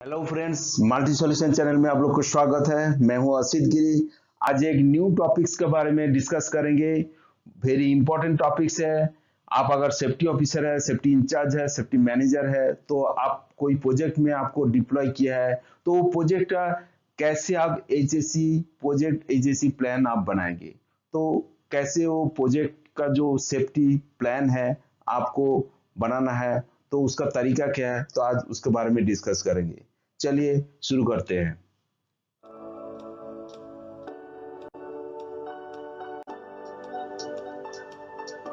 Hello friends, multi solution channel में आप लोग को स्वागत है। मैं हूं असित गिरी। आज एक न्यू टॉपिक्स के बारे में डिस्कस करेंगे। वेरी इंपॉर्टेंट टॉपिक्स है। आप अगर सेफ्टी ऑफिसर है, सेफ्टी इंचार्ज है, सेफ्टी मैनेजर है, तो आप कोई प्रोजेक्ट में आपको डिप्लॉय किया है, तो वो प्रोजेक्ट कैसे आप एचएससी प्लान आप बनाएंगे, तो कैसे वो प्रोजेक्ट का जो सेफ्टी प्लान है आपको बनाना है, तो उसका तरीका क्या है, तो आज उसके बारे में डिस्कस करेंगे। चलिए शुरू करते हैं।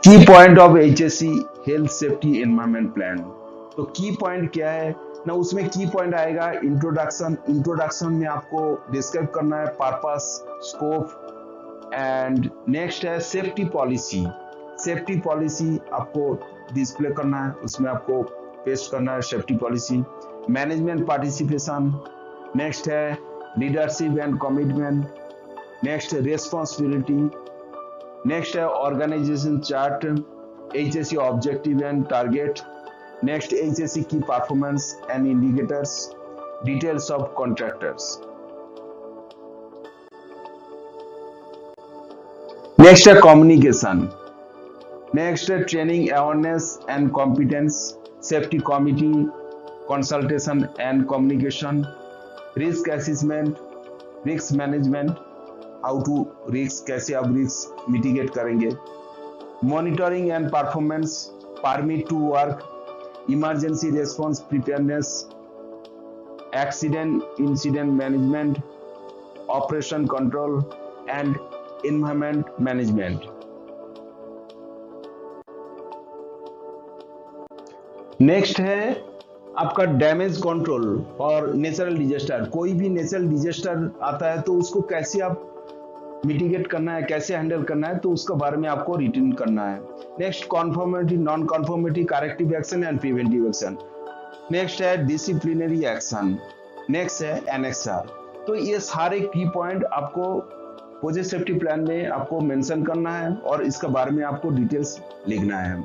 की point of HSC health safety environment plan. तो की पॉइंट क्या है ना, उसमें की पॉइंट आएगा इंट्रोडक्शन में आपको डिस्क्राइब करना है पर्पस, स्कोप एंड नेक्स्ट है सेफ्टी पॉलिसी आपको डिस्प्ले करना है, उसमें आपको पेस्ट करना है safety policy. Management participation, next है leadership and commitment, next responsibility, next है organisation chart, HSC objective and target, next HSC की performance and indicators, details of contractors. Next है कम्युनिकेशन, नेक्स्ट है training awareness and competence, safety committee consultation and communication, risk assessment, risk management, how to risk, कैसे आप risk mitigate करेंगे, monitoring and performance, permit to work, emergency response preparedness, accident incident management, operation control and environment management. Next है आपका damage control और natural disaster. कोई भी natural disaster आता है तो उसको कैसे आप मिटिगेट करना है, कैसे हैंडल करना है, तो उसके बारे में आपको रिटर्न करना है। Next conformity, non conformity, corrective action and preventive action. Next है डिसिप्लिनरी एक्शन, नेक्स्ट है एनेक्सर। तो ये सारे की पॉइंट आपको प्रोजेक्ट सेफ्टी प्लान में आपको मेंशन करना है और इसके बारे में आपको डिटेल्स लिखना है।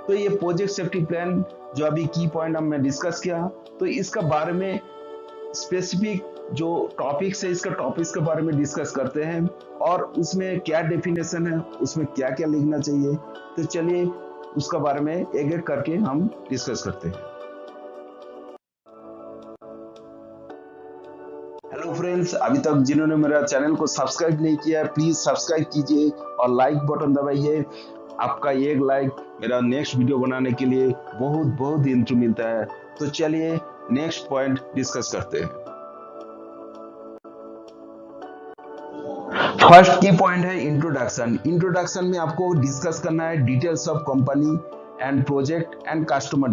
तो ये प्रोजेक्ट सेफ्टी प्लान जो अभी की पॉइंट हमने डिस्कस किया, तो इसका बारे में स्पेसिफिक जो टॉपिक्स है, इसका टॉपिक्स के बारे में डिस्कस करते हैं और उसमें क्या डेफिनेशन है, उसमें क्या क्या लिखना चाहिए। तो चलिए उसका बारे में एक एक करके हम डिस्कस करते हैं। हेलो फ्रेंड्स, अभी तक जिन्होंने मेरा चैनल को सब्सक्राइब नहीं किया है, प्लीज सब्सक्राइब कीजिए और लाइक बटन दबाइए। आपका एक लाइक मेरा नेक्स्ट वीडियो बनाने के लिए बहुत बहुत इंटू मिलता है। तो चलिए नेक्स्ट पॉइंट डिस्कस करते हैं। फर्स्ट की पॉइंट है इंट्रोडक्शन में आपको डिस्कस करना है details of company and project and customer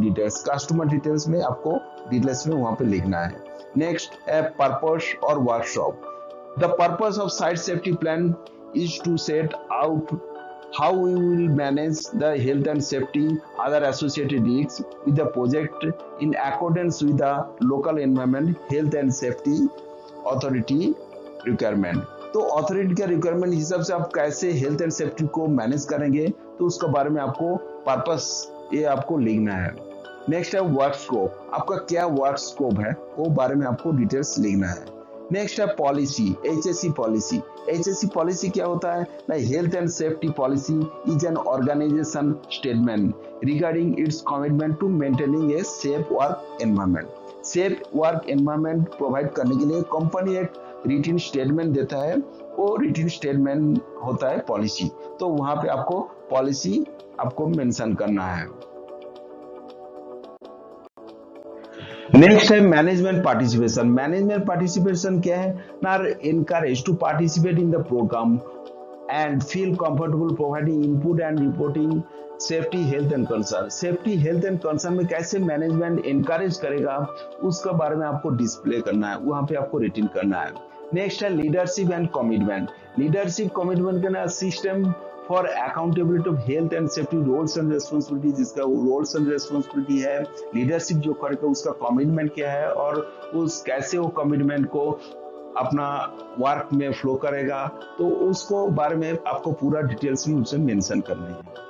details में आपको डिटेल्स में वहां पे लिखना है। नेक्स्ट है पर्पस और workshop. The purpose of site safety plan is to set out how we will manage the health and safety other associated risks with the project in accordance with the local environment health and safety authority requirement। तो authority के requirement हिसाब से आप कैसे health and safety को manage करेंगे, तो उसके बारे में आपको पर्पस ये आपको लिखना है। नेक्स्ट है वर्क स्कोप, आपका क्या वर्क स्कोप है वो बारे में आपको डिटेल्स लिखना है। नेक्स्ट है पॉलिसी, एचएससी पॉलिसी क्या होता है ना, health and safety policy is an organisation statement regarding its commitment to maintaining a safe work environment provide करने के लिए कंपनी एक रिटन स्टेटमेंट देता है, वो रिटन स्टेटमेंट होता है पॉलिसी। तो वहां पे आपको पॉलिसी आपको मेंशन करना है। नेक्स्ट है मैनेजमेंट पार्टिसिपेशन क्या है ना, encourage to participate in the program and feel comfortable providing input and reporting safety health and concern में कैसे मैनेजमेंट एनकरेज करेगा उसके बारे में आपको डिस्प्ले करना है, वहां पे आपको रिटन करना है। नेक्स्ट है लीडरशिप एंड कमिटमेंट करना, system for accountability of health and safety roles and responsibility, जिसका रोल्स एंड रेस्पॉन्सिबिलिटी है, लीडरशिप जो करेगा उसका कमिटमेंट क्या है और उस कैसे वो कमिटमेंट को अपना वर्क में फ्लो करेगा, तो उसको बारे में आपको पूरा डिटेल्स में उसे मेंशन करना है।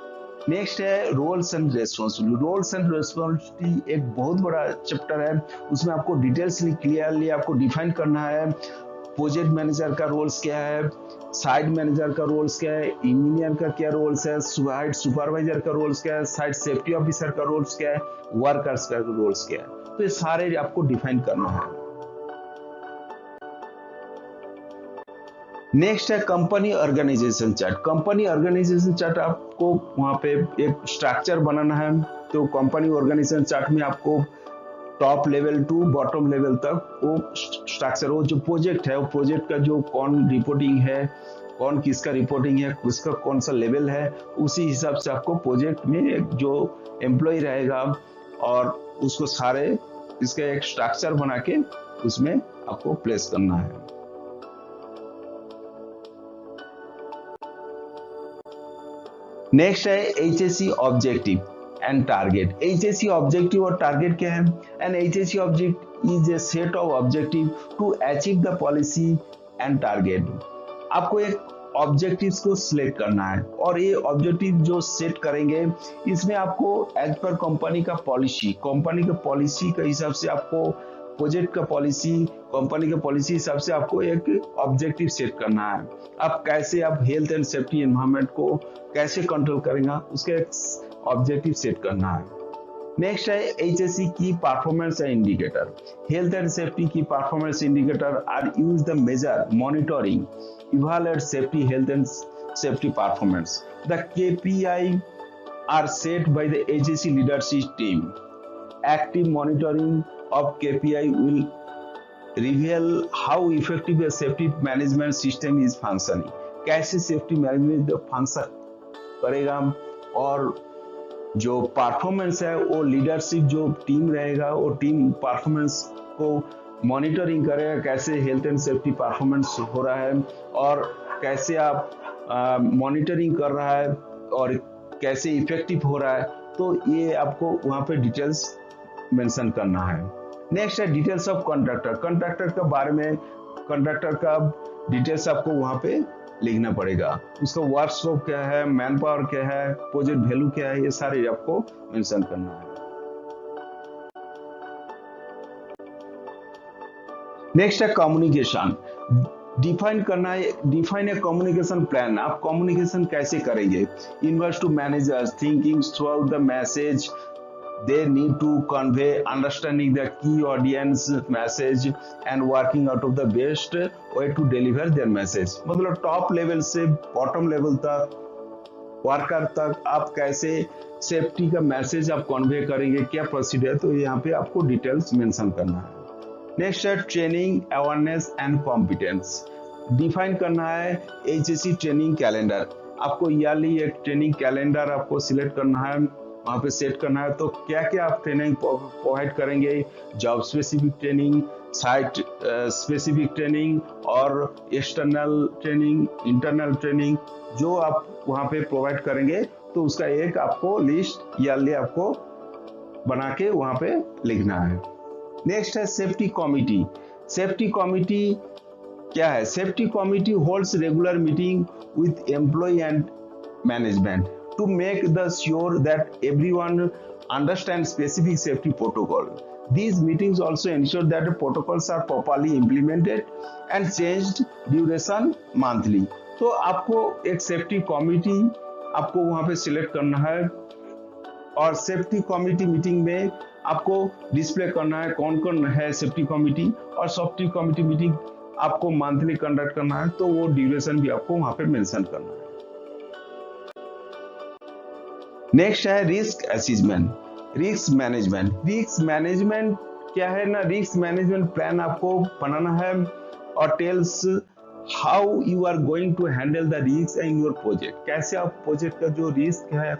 नेक्स्ट है roles and responsibility. Roles and responsibility एक बहुत बड़ा चैप्टर है, उसमें आपको डिटेल्सली क्लियरली आपको डिफाइन करना है प्रोजेक्ट मैनेजर का रोल्स क्या है, साइट मैनेजर का रोल्स क्या है, इंजीनियर का क्या रोल्स है, साइट सुपरवाइजर का रोल्स क्या है, साइट सेफ्टी ऑफिसर का रोल्स क्या है, वर्कर्स का रोल्स क्या है। तो ये सारे आपको डिफाइन करना है। नेक्स्ट है company organisation chart. Company organisation chart आपको वहां पे एक स्ट्रक्चर बनाना है। तो कंपनी ऑर्गेनाइजेशन चार्ट में आपको top level to bottom level तक वो स्ट्रक्चर, वो जो प्रोजेक्ट है, वो प्रोजेक्ट का जो कौन रिपोर्टिंग है, कौन किसका रिपोर्टिंग है, उसका कौन सा लेवल है, उसी हिसाब से आपको प्रोजेक्ट में जो एम्प्लॉय रहेगा और उसको सारे इसका एक स्ट्रक्चर बना के उसमें आपको प्लेस करना है। नेक्स्ट है HSC objective and target. HSC objective और टारगेट क्या है? An HSC object is a set of objective to achieve the policy and target. आपको एक ऑब्जेक्टिव्स को सिलेक्ट करना है और ये ऑब्जेक्टिव जो सेट करेंगे इसमें आपको एज पर कंपनी का पॉलिसी के हिसाब से आपको प्रोजेक्ट का पॉलिसी, कंपनी का पॉलिसी हिसाब से आपको एक ऑब्जेक्टिव सेट करना है। आप कैसे आप हेल्थ एंड सेफ्टी एनवायरनमेंट को कैसे कंट्रोल करेंगे, उसका एक ऑब्जेक्टिव सेट करना है। नेक्स्ट है एचएससी की performance indicator. Health and safety की performance indicator are use the measure monitoring evaluate safety, health and safety performance. The KPI are set by the HSE leadership team. Active monitoring of KPI will reveal how effective a safety management system is functioning. कैसे safety management function करेगा और जो performance है वो leadership जो team रहेगा वो team performance को मॉनिटरिंग करेगा, कैसे हेल्थ एंड सेफ्टी परफॉर्मेंस हो रहा है और कैसे आप मॉनिटरिंग कर रहा है और कैसे इफेक्टिव हो रहा है। तो ये आपको वहाँ पे डिटेल्स मेंशन करना है। नेक्स्ट है डिटेल्स ऑफ कॉन्ट्रैक्टर। कॉन्ट्रैक्टर के बारे में, कॉन्ट्रैक्टर का डिटेल्स आपको वहाँ पे लिखना पड़ेगा। उसका वर्क स्कोप क्या है, मैन पावर क्या है, प्रोजेक्ट वैल्यू क्या है, ये सारे आपको मेंशन करना है। नेक्स्ट है कम्युनिकेशन। डिफाइन करना है, डिफाइन ए कम्युनिकेशन प्लान। आप कम्युनिकेशन कैसे करेंगे? Inverse to managers thinking through out the message, they need to convey understanding the key audience message and working out of the best way to deliver their message। मतलब top level से bottom level तक, worker तक आप कैसे safety का message आप convey करेंगे, क्या प्रोसीजर, तो यहाँ पे आपको डिटेल्स मेंशन करना है। नेक्स्ट है training awareness and competence. Define करना है एचएससी ट्रेनिंग कैलेंडर। आपको ईयरली एक ट्रेनिंग कैलेंडर आपको सिलेक्ट करना है, वहाँ पे सेट करना है। तो क्या क्या आप ट्रेनिंग प्रोवाइड करेंगे? Job specific training, site specific training और एक्सटर्नल ट्रेनिंग, इंटरनल ट्रेनिंग जो आप वहाँ पे प्रोवाइड करेंगे, तो उसका एक आपको लिस्ट ईयरली आपको बना के वहाँ पे लिखना है। नेक्स्ट है सेफ्टी कमिटी। सेफ्टी कमिटी क्या है? Safety committee holds regular meeting with employ and management to make the sure that everyone understands specific safety protocol. These meetings also ensure that the protocols are properly implemented and changed duration monthly. तो आपको एक safety committee आपको वहाँ पे select करना है और safety committee meeting में आपको डिस्प्ले करना है कौन कौन है सेफ्टी कमिटी, और सेफ्टी कमिटी मीटिंग आपको मंथली कंडक्ट करना है, तो वो ड्यूरेशन भी आपको वहाँ पे मेंशन करना है। नेक्स्ट है risk assessment, risk management. Risk management क्या है ना? रिस्क मैनेजमेंट प्लान आपको बनाना है और tells how you are going to handle the risk in your project. कैसे आप प्रोजेक्ट का जो रिस्क है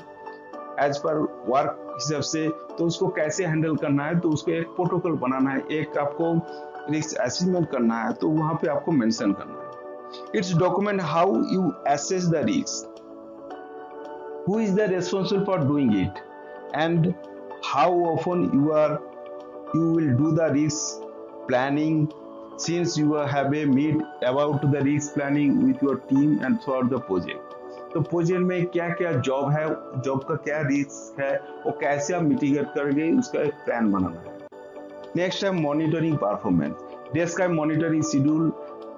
एज पर वर्क हिसाब से, तो उसको कैसे हैंडल करना है, तो उसको एक प्रोटोकॉल बनाना है, एक आपको रिस्क असेसमेंट करना है, तो वहां पे आपको मेंशन करना है। It's document how you assess the risk, who is the responsible for doing it, and how often you will do the risk planning, since you have a meet about the risk planning with your team and throughout the project। तो project में क्या क्या job है, job का क्या risk है, वो कैसे आप मिटिगेट करेंगे, उसका एक प्लान बनाना है। नेक्स्ट है monitoring performance, describe monitoring schedule,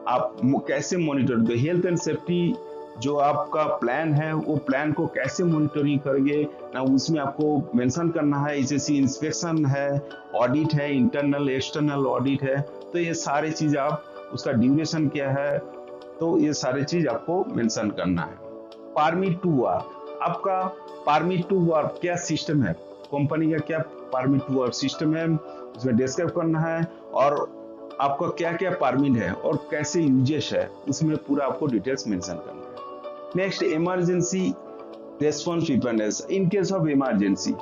आप कैसे मॉनिटर करेंगे, हेल्थ एंड सेफ्टी जो आपका प्लान है वो प्लान को कैसे मॉनिटरिंग करेंगे ना, उसमें आपको मेंशन करना है। जैसे इंस्पेक्शन है, ऑडिट है, इंटरनल एक्सटर्नल ऑडिट है, तो ये सारी चीज आप, उसका ड्यूरेशन क्या है, तो ये सारी चीज आपको मेंशन करना है। परमिट टू वर्क, आपका परमिट टू वर्क क्या सिस्टम है, कंपनी का क्या परमिट टू वर्क सिस्टम है, उसमें डिस्क्राइब करना है, और आपका क्या क्या परमिट है और कैसे यूजेस है, उसमें पूरा आपको डिटेल्स मेंशन करना है। Next, emergency response preparedness, in case of emergency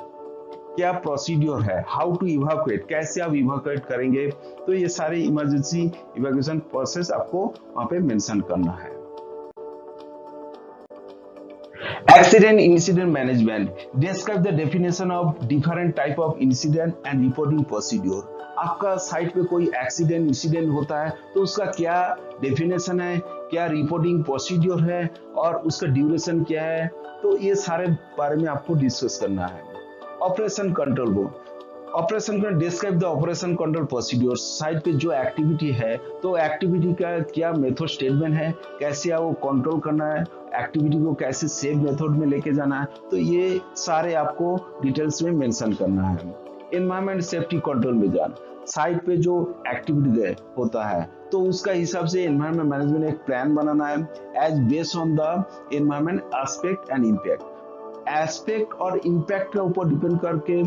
क्या प्रोसीड्योर है, हाउ टू इवैक्यूएट, कैसे आप इवैक्यूएट करेंगे, तो ये सारे इमरजेंसी इवैक्यूएशन प्रोसेस आपको वहां पे मेंशन करना है। Accident incident management, describe the definition of different type of incident and reporting procedure। आपका साइट पे कोई एक्सीडेंट इंसिडेंट होता है तो उसका क्या डेफिनेशन है, क्या रिपोर्टिंग प्रोसीड्योर है और उसका ड्यूरेशन क्या है, तो ये सारे बारे में आपको डिस्कस करना है। ऑपरेशन कंट्रोल बोर्ड, ऑपरेशन का describe the operation control procedure, site पे जो एक्टिविटी है तो एक्टिविटी का क्या मेथड स्टेटमेंट है, कैसे वो कंट्रोल करना है, एक्टिविटी को कैसे सेफ मेथड में लेके जाना है, तो ये सारे आपको डिटेल्स में मेंशन करना है। एनवायरमेंट सेफ्टी कंट्रोल में जान, साइट पे जो एक्टिविटी होता है तो उसका हिसाब से एनवायरमेंट मैनेजमेंट एक प्लान बनाना है as based on the environment aspect and impact. Aspect और इम्पैक्ट के ऊपर डिपेंड करके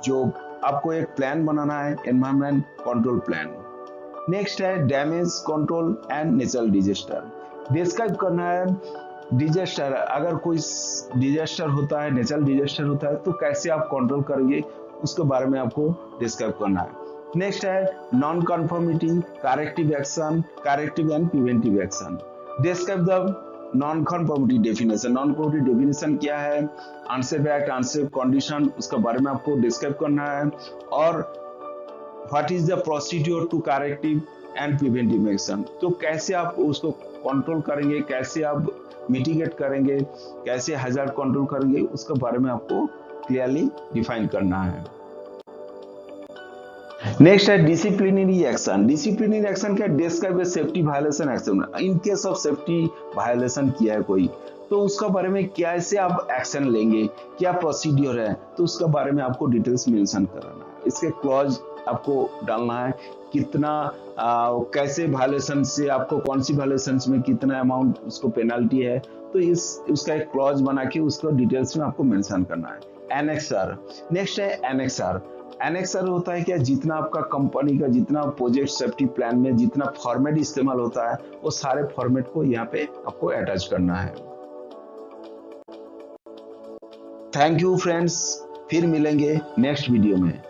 जो आपको एक प्लान बनाना है, एनवायरमेंट कंट्रोल प्लान। नेक्स्ट है damage control and natural disaster, describe करना है डिजास्टर, अगर कोई डिजास्टर होता है, नेचुरल डिजास्टर होता है तो कैसे आप कंट्रोल करेंगे, उसके बारे में आपको डिस्क्राइब करना है। नेक्स्ट है non conformity, corrective action, corrective and preventive action, describe the non conformity definition, non conformity definition क्या है, अनसेफ एक्ट, अनसेफ कंडीशन, उसके बारे में आपको डिस्क्राइब करना है, और what is the procedure to corrective and preventive action, तो कैसे आप उसको कंट्रोल करेंगे, कैसे आप मिटिगेट करेंगे, कैसे हैजार्ड कंट्रोल करेंगे, उसके बारे में आपको क्लियरली डिफाइन करना है। नेक्स्ट है डिसिप्लिनरी एक्शन, डिसिप्लिनरी एक्शन क्या, describe safety violation action, in case of safety violation किया है कोई तो उसका बारे में कैसे आप एक्शन लेंगे, क्या प्रोसीड्योर है, तो उसका बारे में आपको डिटेल्स मेंशन करना है। इसके क्लॉज आपको डालना है, कितना कैसे वायलेशन से आपको कौन सी वायलेशन में कितना अमाउंट उसको पेनल्टी है, तो उसका एक क्लॉज बना के उसको डिटेल्स में आपको मेंशन करना है। एनेक्सर, नेक्स्ट है एनेक्सर, एनेक्सर होता है क्या, जितना आपका कंपनी का जितना प्रोजेक्ट सेफ्टी प्लान में जितना फॉर्मेट इस्तेमाल होता है वो सारे फॉर्मेट को यहाँ पे आपको अटैच करना है। थैंक यू फ्रेंड्स, फिर मिलेंगे नेक्स्ट वीडियो में।